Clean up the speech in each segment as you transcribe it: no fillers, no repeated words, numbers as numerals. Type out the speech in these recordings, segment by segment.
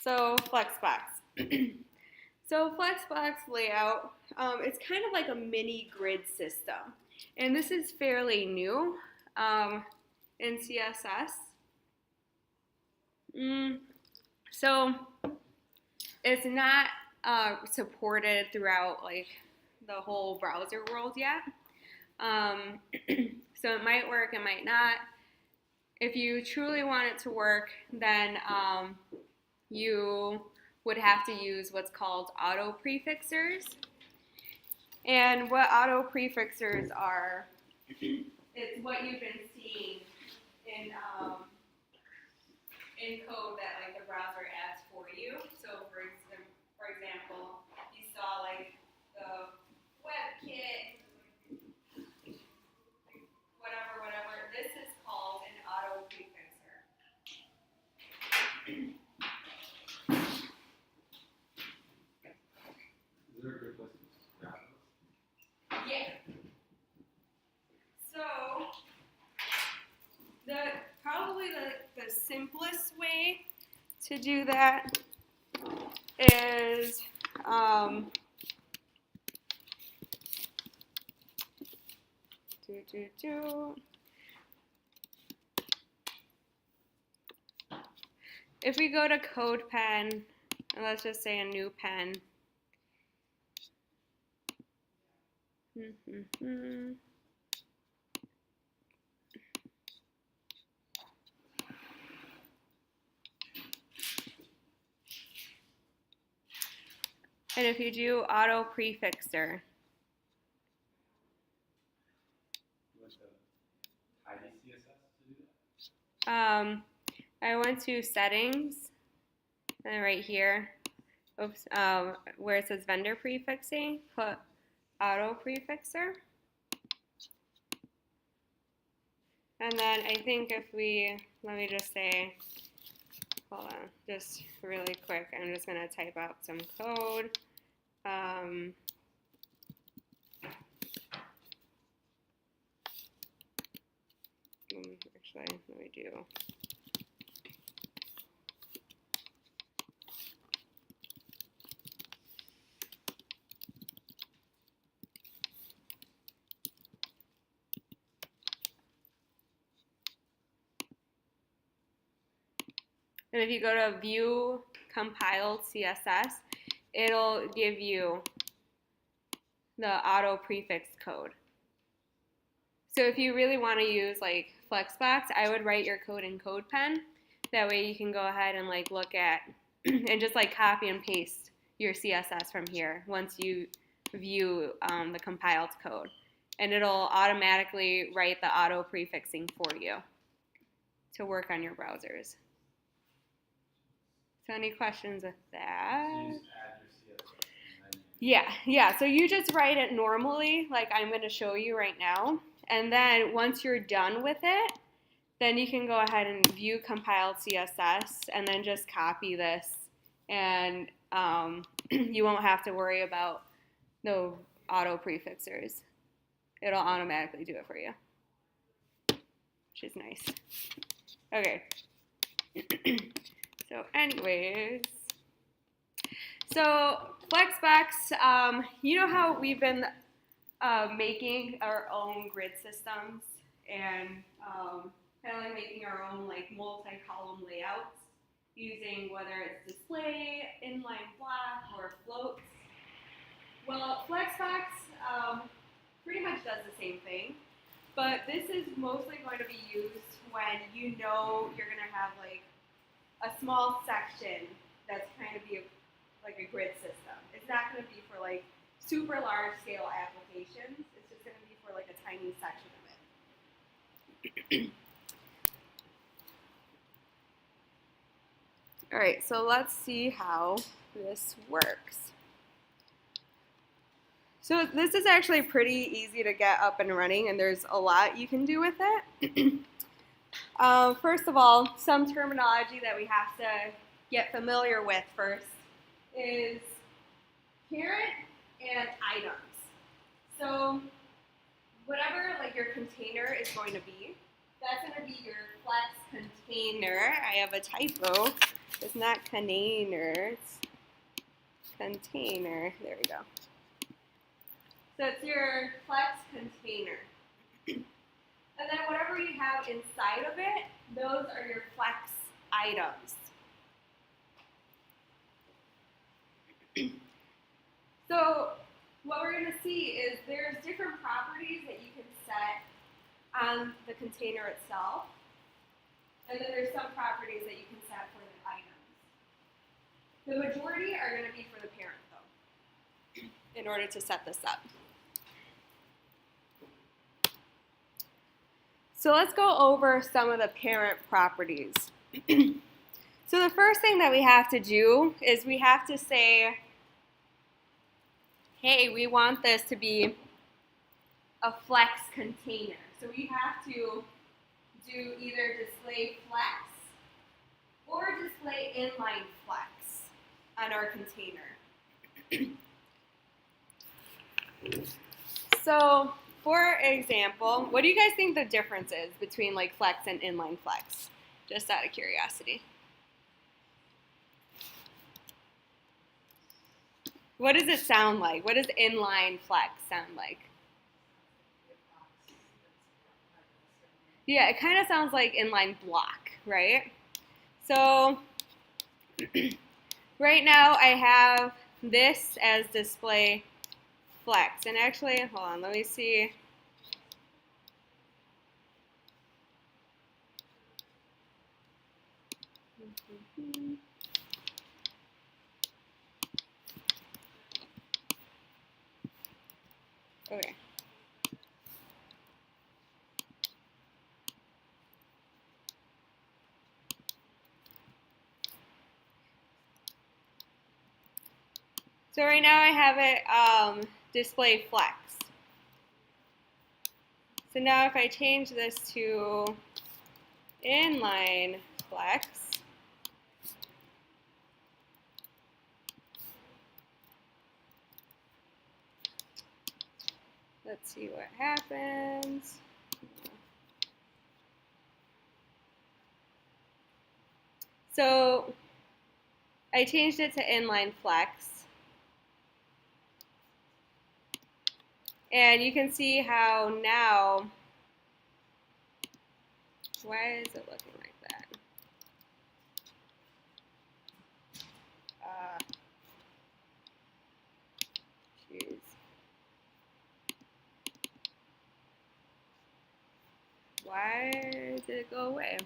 So flexbox. So flexbox layout, it's kind of like a mini grid system. And this is fairly new in CSS. So it's not supported throughout like the whole browser world yet. So it might work, it might not. If you truly want it to work, then you would have to use what's called auto prefixers. And what auto prefixers are, it's what you've been seeing in code that like the browser adds for you. So for example, you saw like the WebKit, whatever. This is called an auto prefixer. Is there a good place to grab this? Yeah. So probably the simplest way to do that is if we go to CodePen, and let's just say a new pen. And if you do auto prefixer, ID CSS to do that? I went to settings, and right here, oops, where it says vendor prefixing, put auto prefixer. And then I think if let me just say, hold on, just really quick, I'm just going to type out some code. Actually, let me do. And if you go to view compiled CSS, it'll give you the auto prefix code. So if you really want to use like flexbox, I would write your code in CodePen. That way you can go ahead and like look at and just like copy and paste your CSS from here once you view the compiled code. And it'll automatically write the auto prefixing for you to work on your browsers. So any questions with that? So you just add your CSS. Yeah. So you just write it normally, like I'm going to show you right now. And then once you're done with it, then you can go ahead and view compiled CSS and then just copy this. And you won't have to worry about the auto prefixers. It'll automatically do it for you, which is nice. Okay. So anyways, so flexbox, you know how we've been making our own grid systems and kind of like making our own like multi-column layouts using whether it's display, inline block, or floats. Well, flexbox pretty much does the same thing, but this is mostly going to be used when you know you're going to have like a small section that's kind of like a grid system. It's not going to be for like super large scale applications. It's just going to be for like a tiny section of it. All right, so let's see how this works. So this is actually pretty easy to get up and running, and there's a lot you can do with it. First of all, some terminology that we have to get familiar with first is parent and items. So whatever like your container is going to be, that's going to be your flex container. I have a typo. It's not container, it's container. There we go. So it's your flex container. And then whatever you have inside of it, those are your flex items. So what we're going to see is there's different properties that you can set on the container itself. And then there's some properties that you can set for the items. The majority are going to be for the parent, though, in order to set this up. So let's go over some of the parent properties. So the first thing that we have to do is we have to say, hey, we want this to be a flex container. So we have to do either display flex or display inline flex on our container. So for example, what do you guys think the difference is between like flex and inline flex? Just out of curiosity. What does it sound like? What does inline flex sound like? Yeah, it kind of sounds like inline block, right? So right now I have this as display flex. And actually, hold on, let me see. Okay. So right now I have it display flex. So now if I change this to inline flex, let's see what happens. So I changed it to inline flex. And you can see how now, why is it looking like that? Jeez. Why did it go away?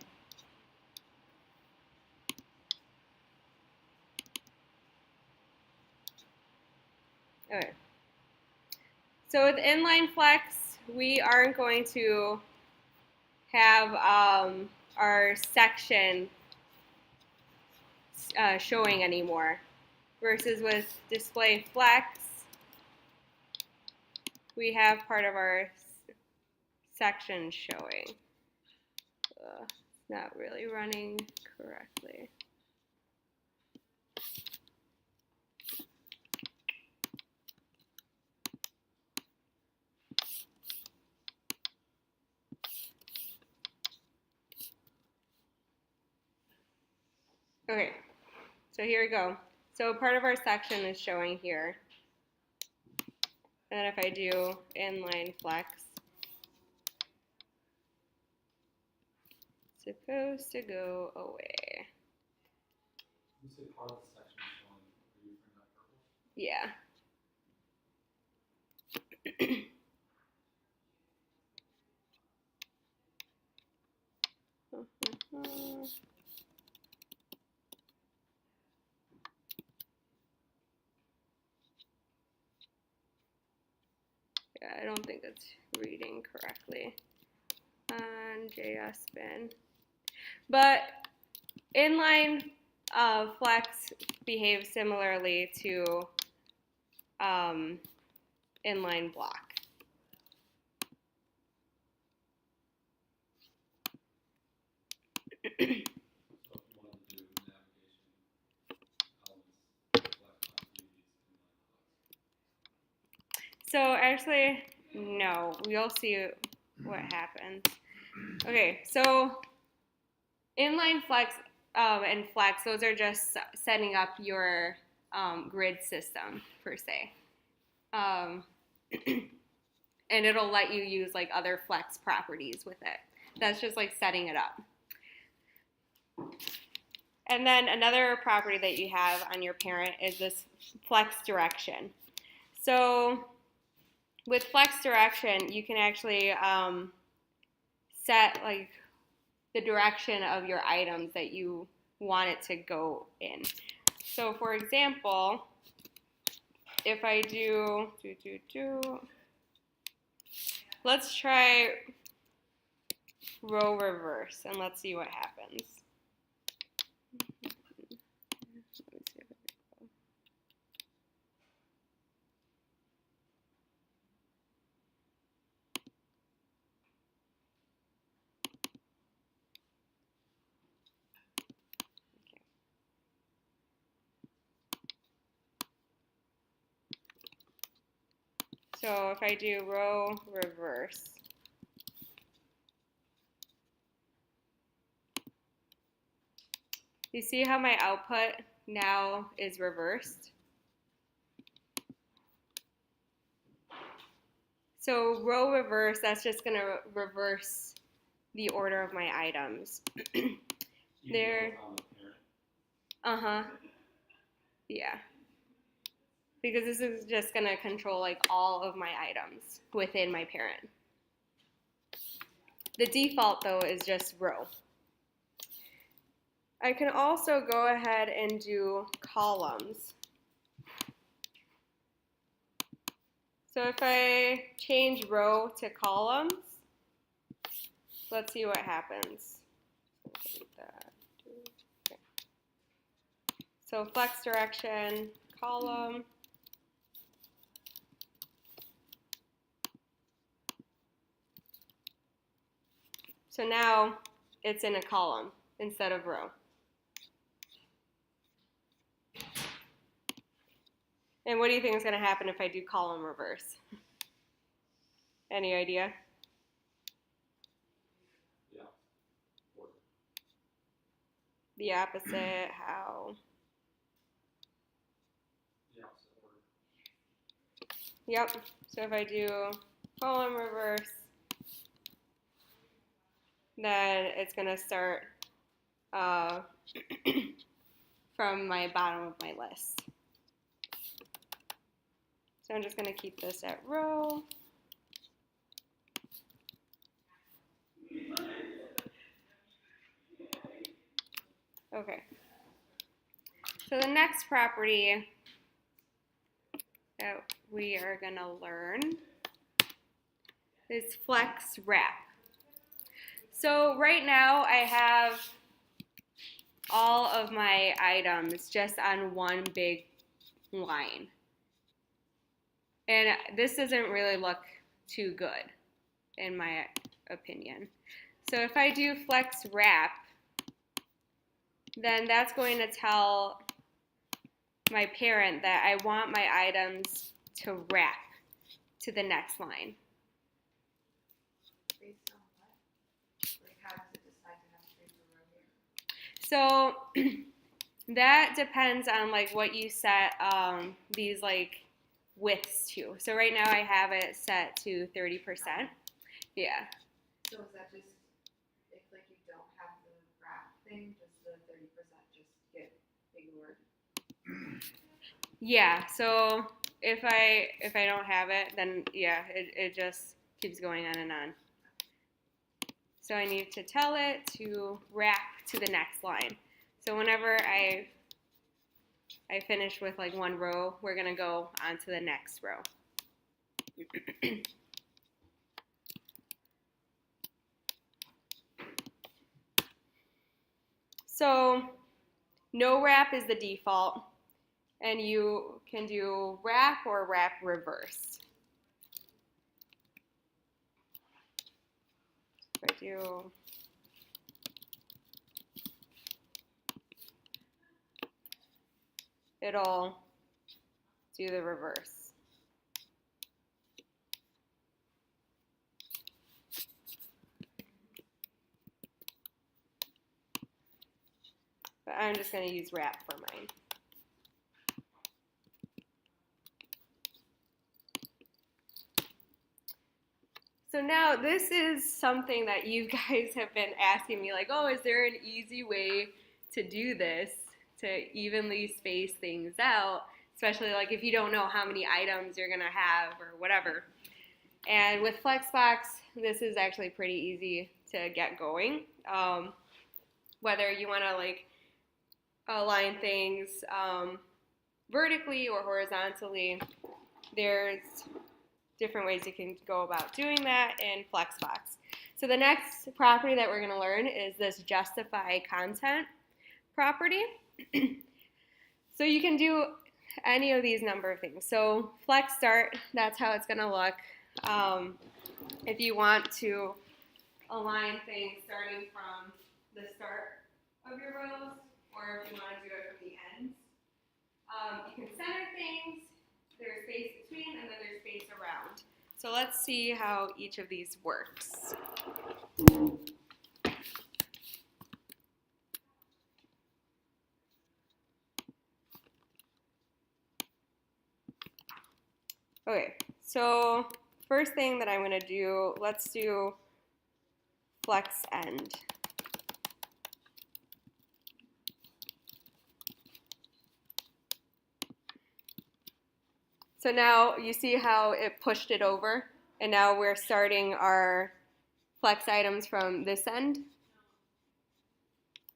Okay. So with inline flex, we aren't going to have our section showing anymore. Versus with display flex, we have part of our section showing. It's not really running correctly. Okay, so here we go. So part of our section is showing here. And if I do inline flex, it's supposed to go away. You said part of the section is showing. Are you referring to purple? Yeah. Yeah, I don't think it's reading correctly on JS bin. But inline flex behaves similarly to inline block. So if you wanted to do navigation elements, flex activities, So actually, no, we'll see what happens. Okay, so inline flex and flex, those are just setting up your grid system per se. Um, and it'll let you use like other flex properties with it. That's just like setting it up. And then another property that you have on your parent is this flex direction. So with flex direction, you can actually set like the direction of your items that you want it to go in. So for example, if I let's try row reverse and let's see what happens. So if I do row reverse, you see how my output now is reversed? So row reverse, that's just going to reverse the order of my items. There. Uh-huh. Yeah. Because this is just going to control like all of my items within my parent. The default though is just row. I can also go ahead and do columns. So if I change row to columns, let's see what happens. So flex direction, column. So now it's in a column instead of row. And what do you think is going to happen if I do column reverse? Any idea? Yeah. Order. The opposite, how? The opposite order. Yep. So if I do column reverse, then it's going to start from my bottom of my list. So I'm just going to keep this at row. Okay. So the next property that we are going to learn is flex wrap. So right now I have all of my items just on one big line. And this doesn't really look too good, in my opinion. So if I do flex wrap, then that's going to tell my parent that I want my items to wrap to the next line. Based on what? Like, how does it decide to have to change the row here? So that depends on like what you set these like widths to. So right now I have it set to 30%. Yeah. So is that just, if like you don't have the wrap thing, does the 30% just get ignored? Yeah, so if I don't have it, then yeah, it just keeps going on and on. So I need to tell it to wrap to the next line. So whenever I finish with like one row, we're gonna go on to the next row. So no wrap is the default, and you can do wrap or wrap reverse. If I do it'll do the reverse. I'm just going to use wrap for mine. So now this is something that you guys have been asking me, like, oh, is there an easy way to do this, to evenly space things out, especially like if you don't know how many items you're going to have or whatever. And with flexbox, this is actually pretty easy to get going. Whether you want to like align things vertically or horizontally, there's different ways you can go about doing that in flexbox. So the next property that we're going to learn is this justify content property. So you can do any of these number of things. So flex start, that's how it's going to look. If you want to align things starting from the start of your rows, or if you want to do it from the ends. You can center things, there's space between, and then there's space around. So let's see how each of these works. Okay, so first thing that I'm going to do, let's do flex end. So now you see how it pushed it over, and now we're starting our flex items from this end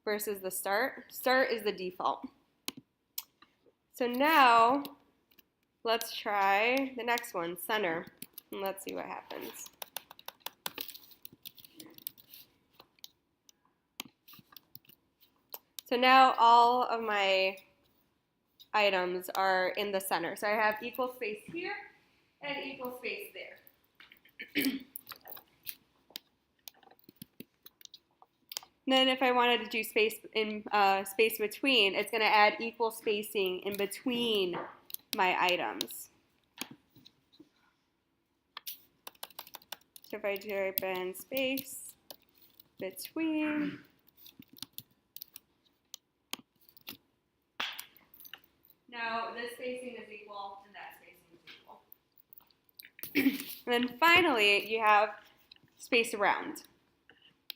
versus the start. Start is the default. So now let's try the next one, center, and let's see what happens. So now all of my items are in the center. So I have equal space here and equal space there. And then if I wanted to do space in space between, it's going to add equal spacing in between my items. So if I type in space between, now this spacing is equal and that spacing is equal. And then finally, you have space around.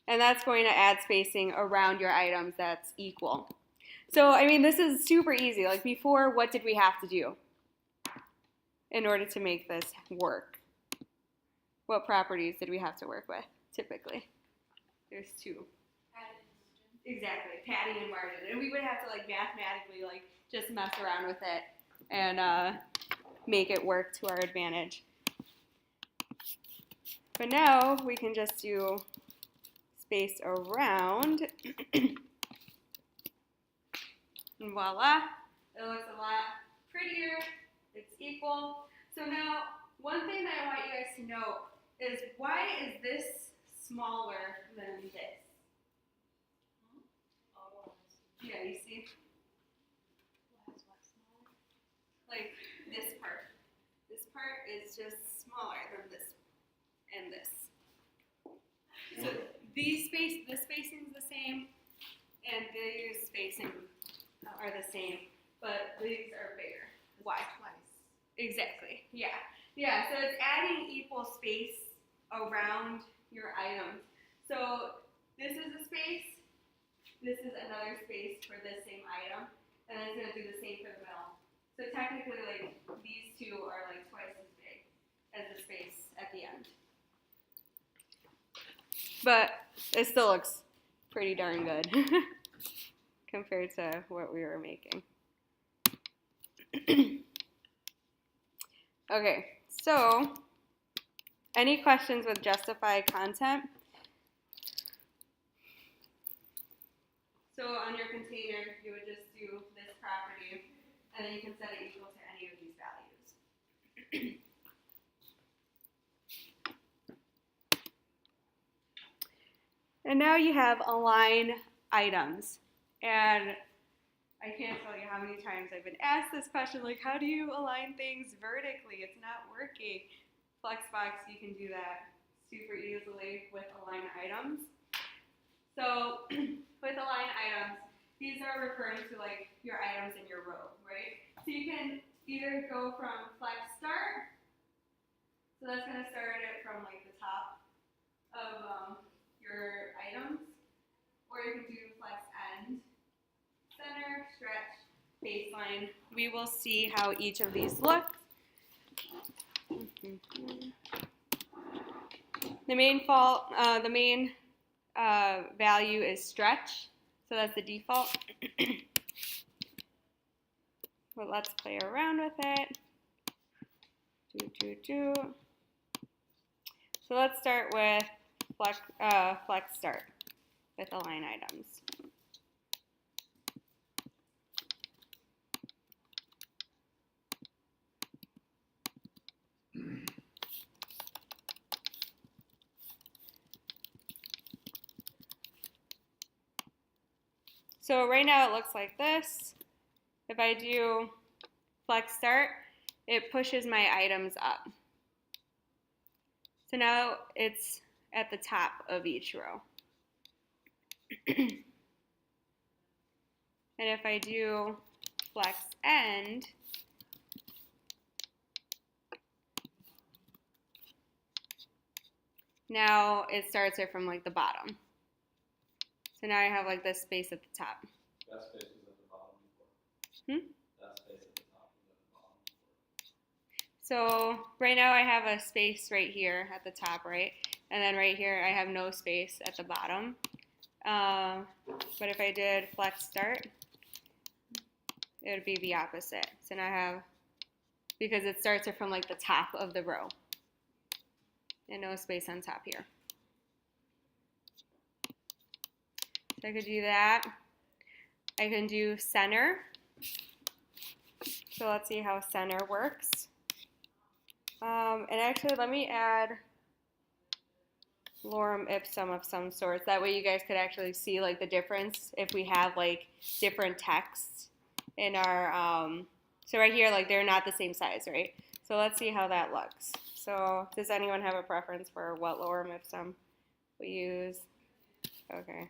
And that's going to add spacing around your items that's equal. So, I mean, this is super easy. Like before, what did we have to do in order to make this work? What properties did we have to work with, typically? There's two. Exactly, padding and margin. And we would have to like mathematically like just mess around with it and make it work to our advantage. But now we can just do space around, and voila, it looks a lot prettier, it's equal. So now, one thing that I want you guys to know is why is this smaller than this? Yeah, you see? Like this part. This part is just smaller than this and this. So this spacing is the same, and these spacing are the same, but these are bigger. Why? Twice. Exactly. Yeah. Yeah. So it's adding equal space around your items. So this is a space. This is another space for this same item, and then it's going to do the same for the middle. So technically, like these two are like twice as big as the space at the end. But it still looks pretty darn good compared to what we were making. Okay, so any questions with justify content? So on your container, you would just do this property, and then you can set it equal to any of these values. And now you have align items. And I can't tell you how many times I've been asked this question, like, how do you align things vertically? It's not working. Flexbox, you can do that super easily with align items. So with align items, these are referring to like your items in your row, right? So you can either go from flex start, so that's gonna start it from like the top of your items, or you can do flex end, center, stretch, baseline. We will see how each of these look. The main value is stretch, so that's the default. But let's play around with it. So let's start with flex start with the line items. So right now it looks like this. If I do flex start, it pushes my items up. So now it's at the top of each row. And if I do flex end, now it starts it from like the bottom. So now I have like this space at the top. That space was at the bottom before. That space at the top was at the bottom before. So right now I have a space right here at the top, right? And then right here I have no space at the bottom. But if I did flex start, it would be the opposite. So now I have, because it starts it from like the top of the row. And no space on top here. So I could do that. I can do center. So let's see how center works. And actually, let me add lorem ipsum of some sort. That way you guys could actually see like the difference if we have like different texts in our, so right here, like they're not the same size, right? So let's see how that looks. So does anyone have a preference for what lorem ipsum we use? Okay,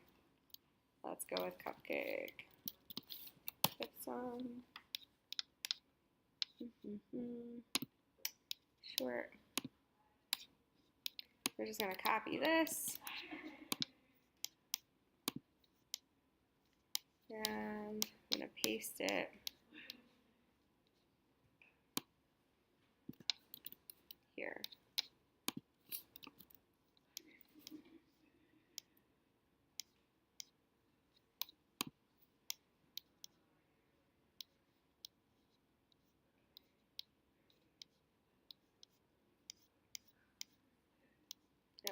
let's go with cupcake. Ipsum. Short. We're just going to copy this. And I'm going to paste it here.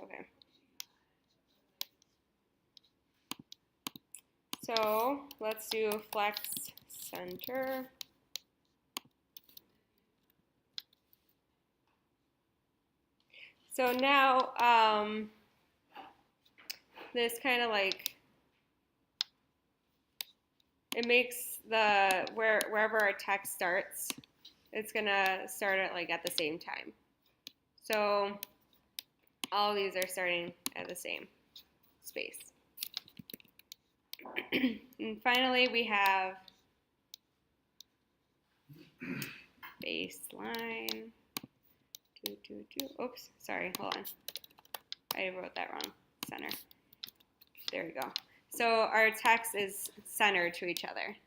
Okay. So let's do flex center. So now this kind of like, it makes the, wherever our text starts, it's gonna start it like at the same time. So all of these are starting at the same space. And finally we have baseline. Oops, sorry, hold on. I wrote that wrong. Center. There we go. So our text is centered to each other.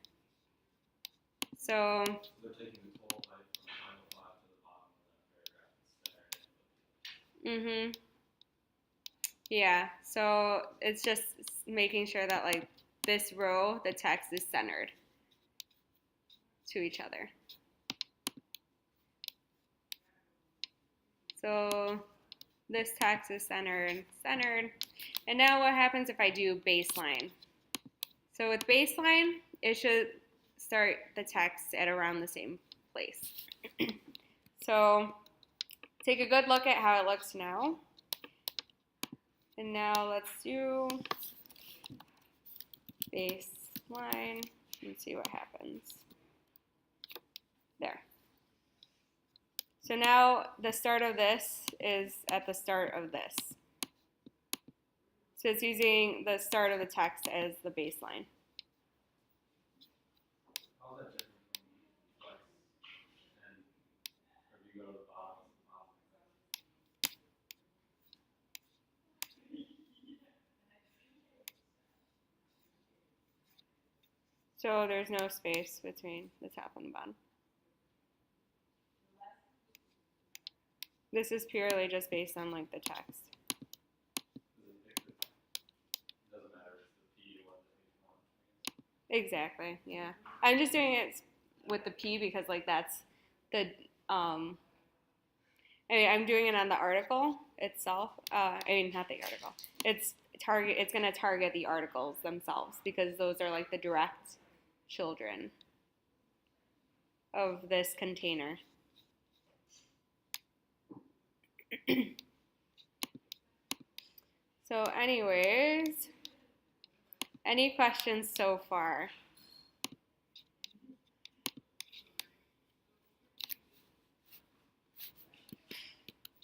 So They're taking the total height from the final five to the bottom of that paragraph and centering it. Yeah, so it's just making sure that like this row, the text is centered to each other. So this text is centered. And now what happens if I do baseline? So with baseline, it should start the text at around the same place. So take a good look at how it looks now. And now let's do baseline and see what happens. There. So now the start of this is at the start of this. So it's using the start of the text as the baseline. So there's no space between the top and the bottom. This is purely just based on like the text. It doesn't matter if the P or the H1. Exactly, yeah. I'm just doing it with the P because like that's the I mean, I'm doing it on the article itself. I mean, not the article. It's going to target the articles themselves because those are like the direct children of this container. So, anyways, any questions so far?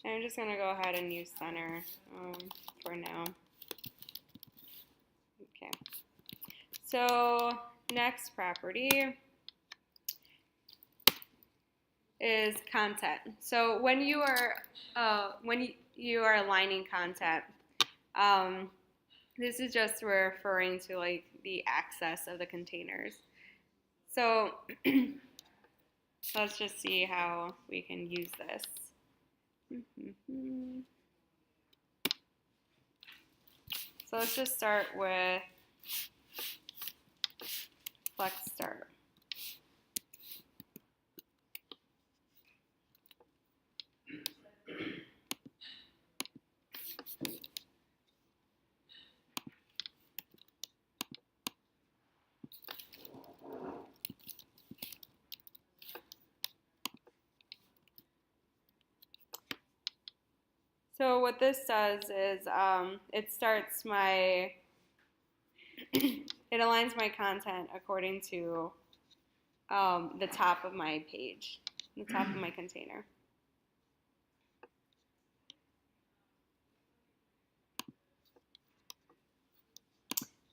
I'm just going to go ahead and use center for now. Okay. So, next property is content. So when you are aligning content, this is just referring to like the access of the containers. So let's just see how we can use this. So let's just start with flex start. So what this does is it starts my, it aligns my content according to the top of my page, the top of my container.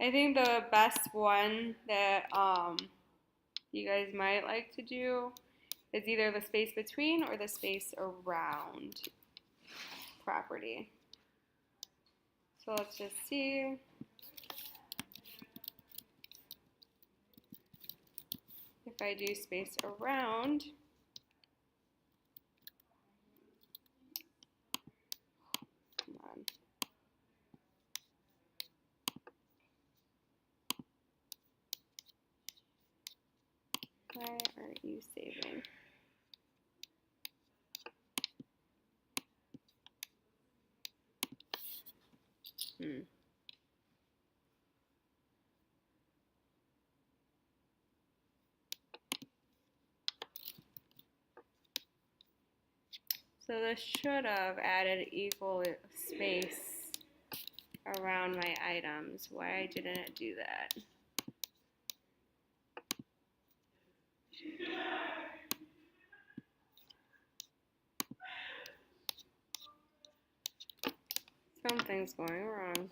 I think the best one that you guys might like to do is either the space between or the space around property. So let's just see. If I do space around, come on. Why aren't you saving? So this should have added equal space around my items. Why didn't it do that? Something's going wrong.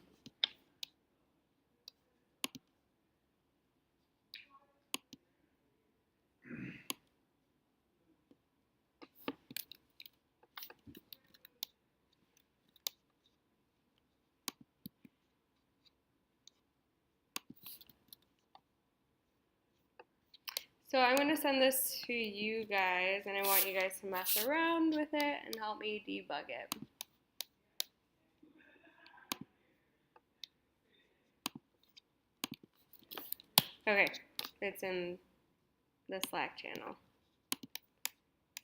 So I'm going to send this to you guys, and I want you guys to mess around with it and help me debug it. Okay, it's in the Slack channel.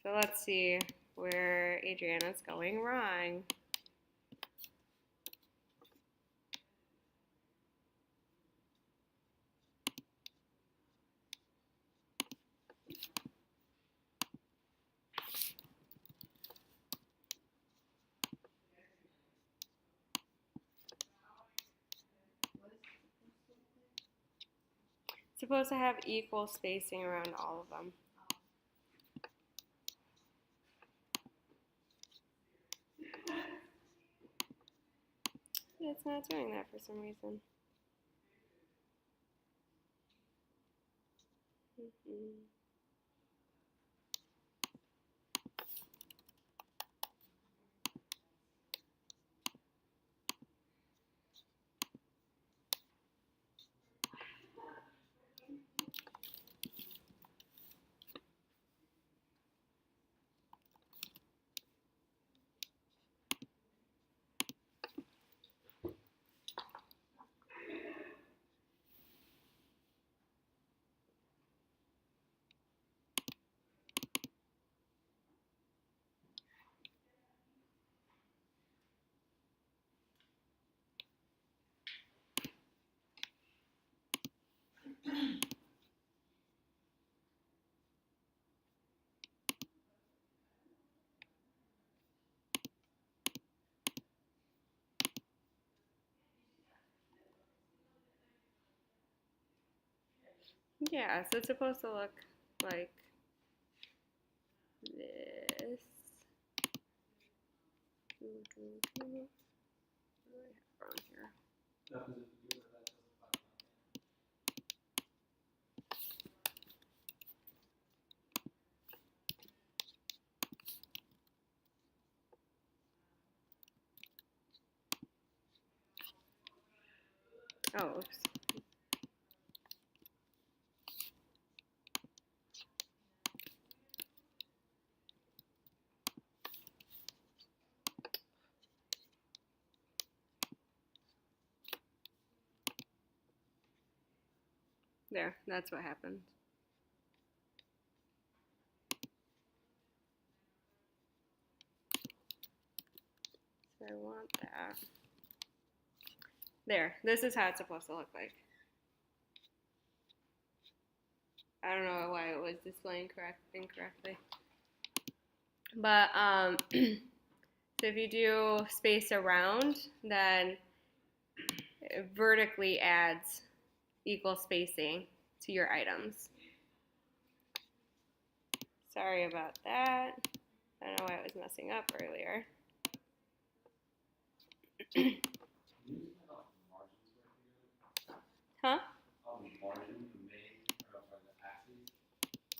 So let's see where Adriana's going wrong. It's supposed to have equal spacing around all of them. It's not doing that for some reason. Yeah, so it's supposed to look like this. What do I have wrong here? That was a viewer that doesn't find Oh, oops. There, that's what happened. So I want that. There, this is how it's supposed to look like. I don't know why it was displaying incorrectly. But so if you do space around, then it vertically adds equal spacing to your items. Sorry about that. I don't know why it was messing up earlier. Huh?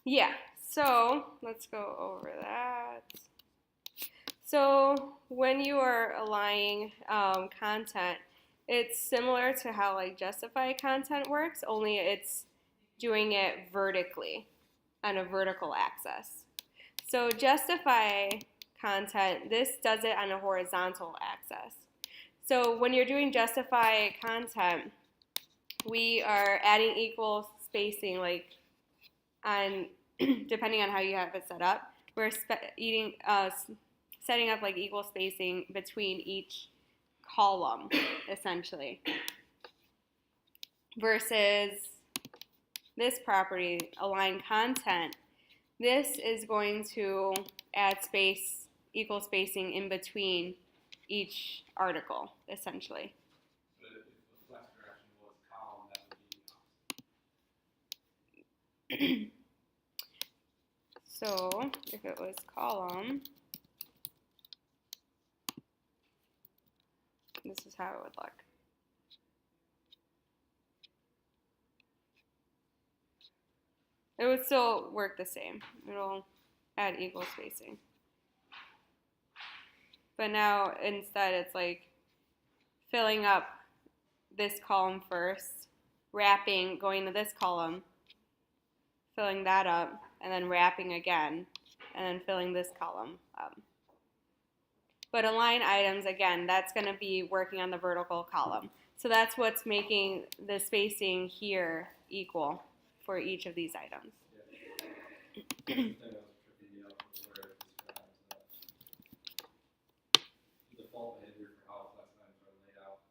Yeah, so let's go over that. So when you are aligning content, it's similar to how like justify content works, only it's doing it vertically on a vertical axis. So justify content, this does it on a horizontal axis. So when you're doing justify content, we are adding equal spacing, like on depending on how you have it set up. We're setting up like equal spacing between each column, essentially. Versus this property, align content, this is going to add space, equal spacing in between each article, essentially. But if the flex direction was column, that would be So if it was column, this is how it would look. It would still work the same. It'll add equal spacing. But now instead it's like filling up this column first, wrapping, going to this column, filling that up, and then wrapping again, and then filling this column up. But align items, again, that's going to be working on the vertical column. So that's what's making the spacing here equal for each of these items. the thing that was tripping me up was where it describes the default behavior for how flex items are laid out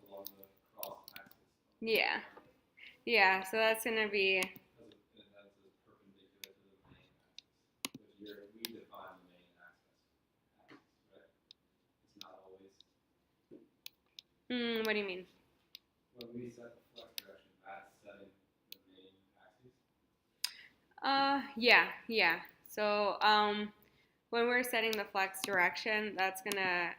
along the cross axis. Yeah. Yeah, so that's going to be, Because it has this perpendicular to the main axis, which we define the main axis, right? It's not always. what do you mean? When we set the flex direction, that's setting the main axis. Yeah. So when we're setting the flex direction, that's gonna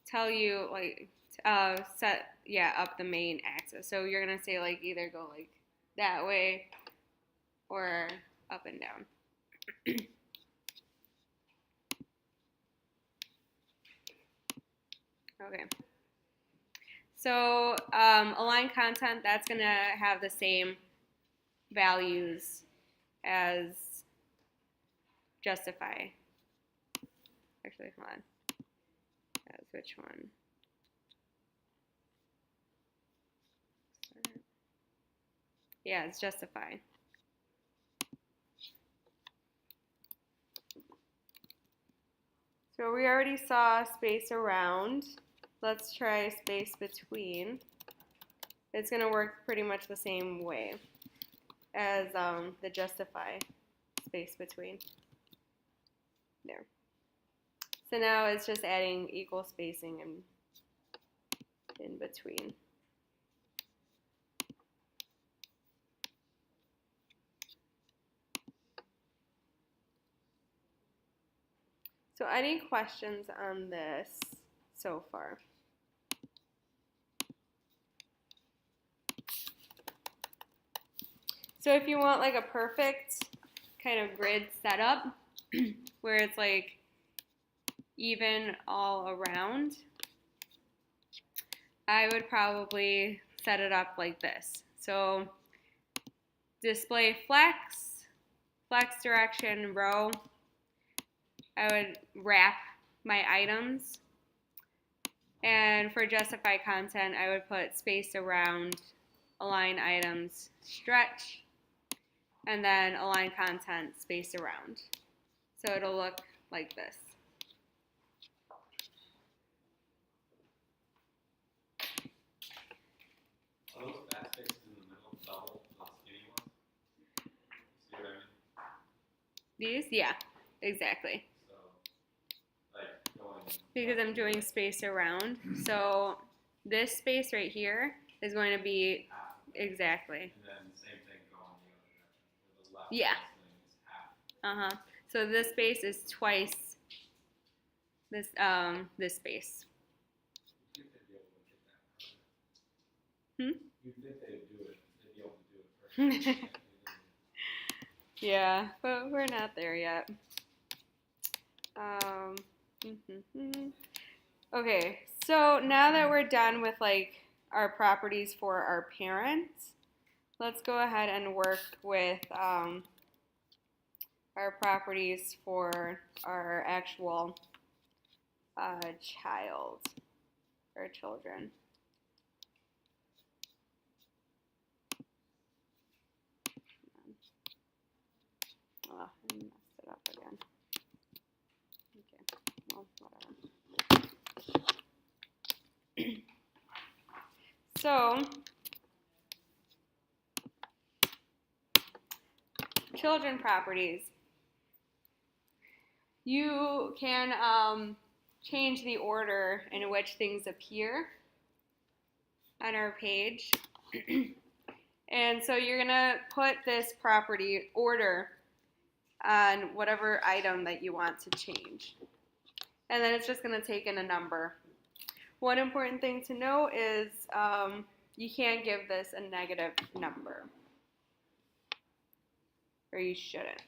tell you like set up the main axis. So you're gonna say like either go like that way or up and down. Okay. So align content, that's gonna have the same values as justify. Actually, hold on. That's which one? Yeah, it's justify. So we already saw space around. Let's try space between. It's going to work pretty much the same way as the justify space between. There. So now it's just adding equal spacing in between. So any questions on this so far? So if you want like a perfect kind of grid setup where it's like even all around, I would probably set it up like this. So display flex, flex direction, row. I would wrap my items. And for justify content, I would put space around, align items, stretch, and then align content, space around. So it'll look like this. Are those backspaces in the middle double, the skinny ones? See what I mean? These? Yeah, exactly. So, like going. Because I'm doing space around. So this space right here is going to be half, exactly. and then same thing going the other direction. Where the left Yeah. thing is half. So this space is twice this this space. You'd think they'd be able to get that perfect. Hmm? You'd think they'd do it. They'd be able to do it perfect. Yeah, but we're not there yet. Okay, so now that we're done with like our properties for our parents, let's go ahead and work with our properties for our actual child or children. Oh, I messed it up again. Okay, well, whatever. So, children properties. You can change the order in which things appear on our page. And so you're going to put this property order on whatever item that you want to change. And then it's just going to take in a number. One important thing to know is you can't give this a negative number. Or you shouldn't.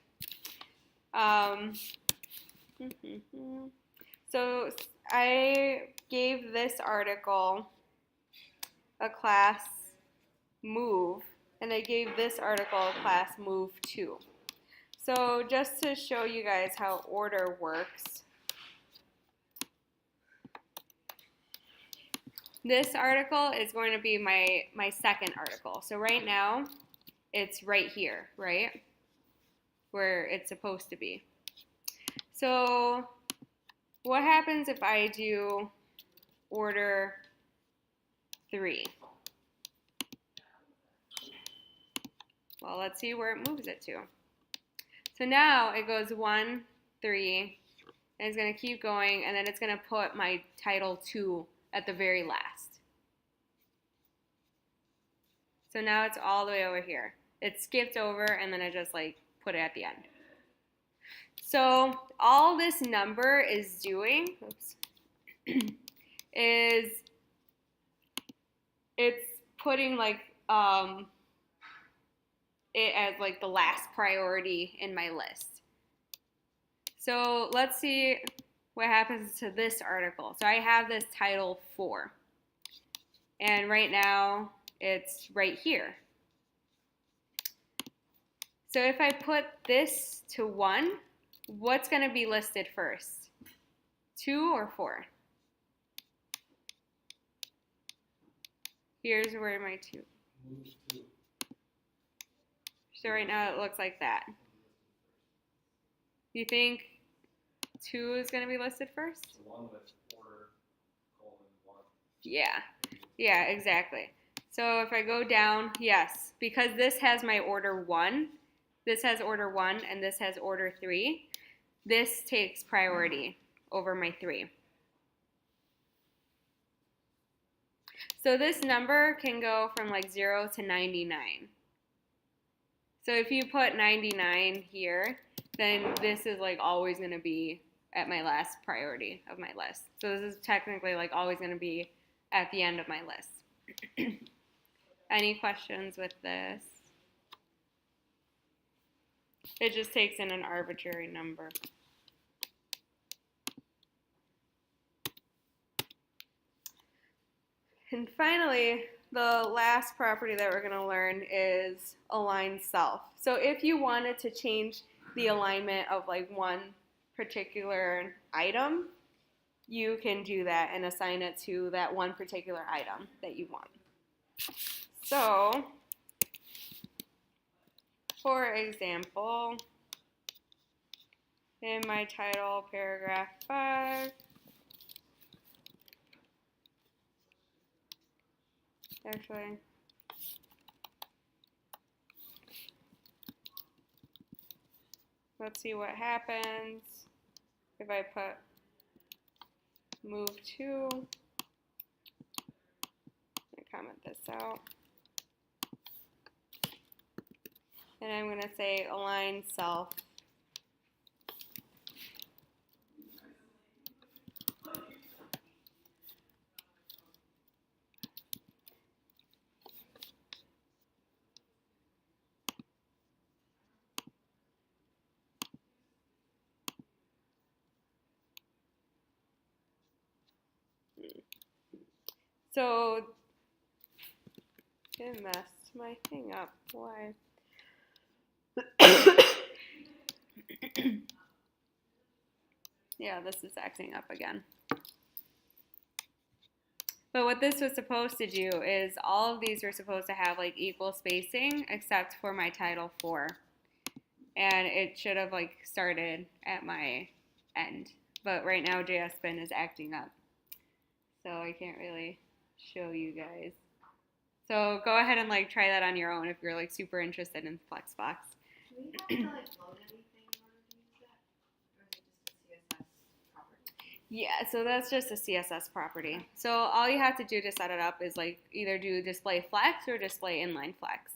So I gave this article a class move, and I gave this article a class move 2. So just to show you guys how order works, this article is going to be my second article. So right now, it's right here, right? Where it's supposed to be. So what happens if I do order 3? Well, let's see where it moves it to. So now it goes 1, 3, and it's going to keep going, and then it's going to put my title 2 at the very last. So now it's all the way over here. It skipped over, and then I just like put it at the end. So all this number is doing, is it's putting like it as like the last priority in my list. So let's see what happens to this article. So I have this title 4, and right now it's right here. So if I put this to 1, what's going to be listed first? 2 or 4? Here's where my 2. Move to. So right now it looks like that. You think 2 is going to be listed first? The one with order, :1. Yeah, exactly. So if I go down, yes, because this has my order 1, this has order 1, and this has order 3, this takes priority over my 3. So this number can go from like 0 to 99. So if you put 99 here, then this is like always going to be at my last priority of my list. So this is technically like always going to be at the end of my list. Any questions with this? It just takes in an arbitrary number. And finally, the last property that we're going to learn is align self. So if you wanted to change the alignment of like one particular item, you can do that and assign it to that one particular item that you want. So, for example, in my title, paragraph 5, actually, let's see what happens if I put move to, let me comment this out, and I'm going to say align self. So it messed my thing up. Why? Yeah, this is acting up again. But what this was supposed to do is all of these were supposed to have like equal spacing except for my title 4. And it should have like started at my end. But right now JSPin is acting up. So I can't really show you guys. So go ahead and like try that on your own if you're like super interested in flexbox. Do we have to like load anything in order to use that? Or is it just a CSS property? Yeah, so that's just a CSS property. So all you have to do to set it up is like either do display flex or display inline flex.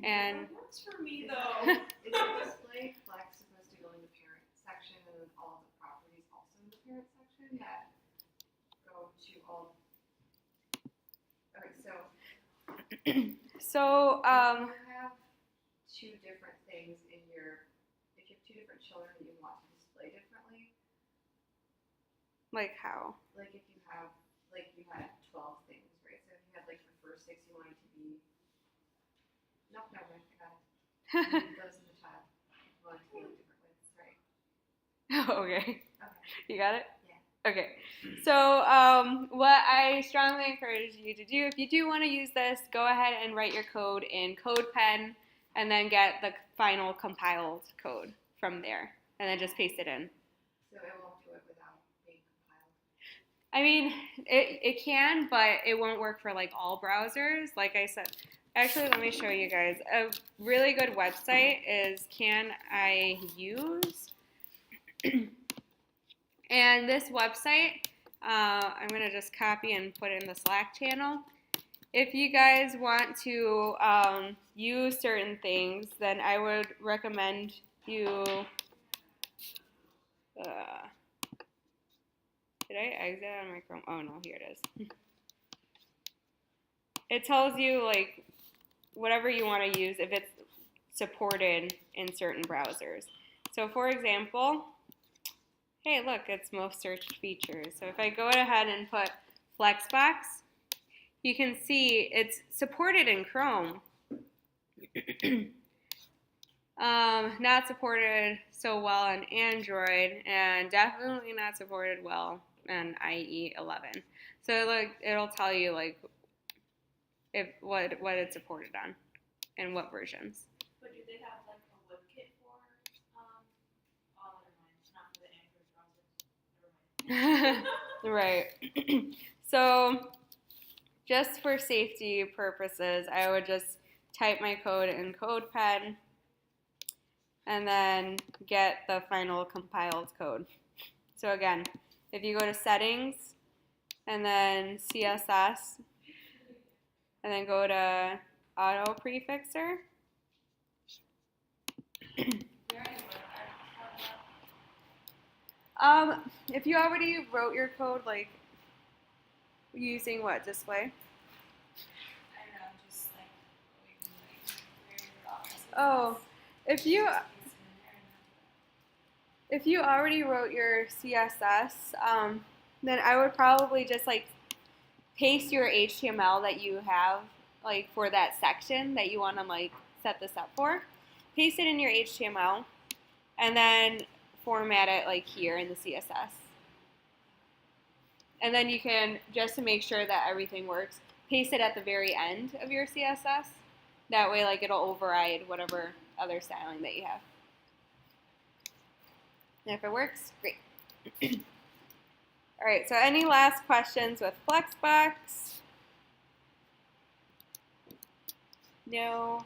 And That works for me though. Is the display flex supposed to go in the parent section and then all of the properties also in the parent section that go to all? Okay, so so if you have two different things in your, if you have two different children that you want to display differently, like how? like if you have, like you had 12 things, right? So if you had like the first 6 you wanted to be, nope, never mind, I got it. Those in the child, you want it to be like different widths, right? Okay. Okay. You got it? Yeah. Okay. So what I strongly encourage you to do, if you do want to use this, go ahead and write your code in CodePen and then get the final compiled code from there and then just paste it in. So it won't do it without being compiled. I mean, it can, but it won't work for like all browsers. Like I said, actually, let me show you guys. A really good website is Can I Use? And this website, I'm going to just copy and put in the Slack channel. If you guys want to use certain things, then I would recommend you, did I exit on my Chrome? Oh no, here it is. It tells you like whatever you want to use if it's supported in certain browsers. So for example, hey look, it's most searched features. So if I go ahead and put Flexbox, you can see it's supported in Chrome. Not supported so well on Android, and definitely not supported well on IE 11. So like it'll tell you like if what it's supported on and what versions. But do they have like a WebKit for oh never mind, not for the Android browsers. Never mind. Right. So just for safety purposes, I would just type my code in CodePen and then get the final compiled code. So again, if you go to settings and then CSS and then go to auto prefixer, If you already wrote your code, like using what display? I don't know, just like where your office is. Oh, if you if you already wrote your CSS, then I would probably just like paste your HTML that you have like for that section that you want to like set this up for. Paste it in your HTML and then format it like here in the CSS. And then you can, just to make sure that everything works, paste it at the very end of your CSS. That way like it'll override whatever other styling that you have. And if it works, great. All right, so any last questions with flexbox? No?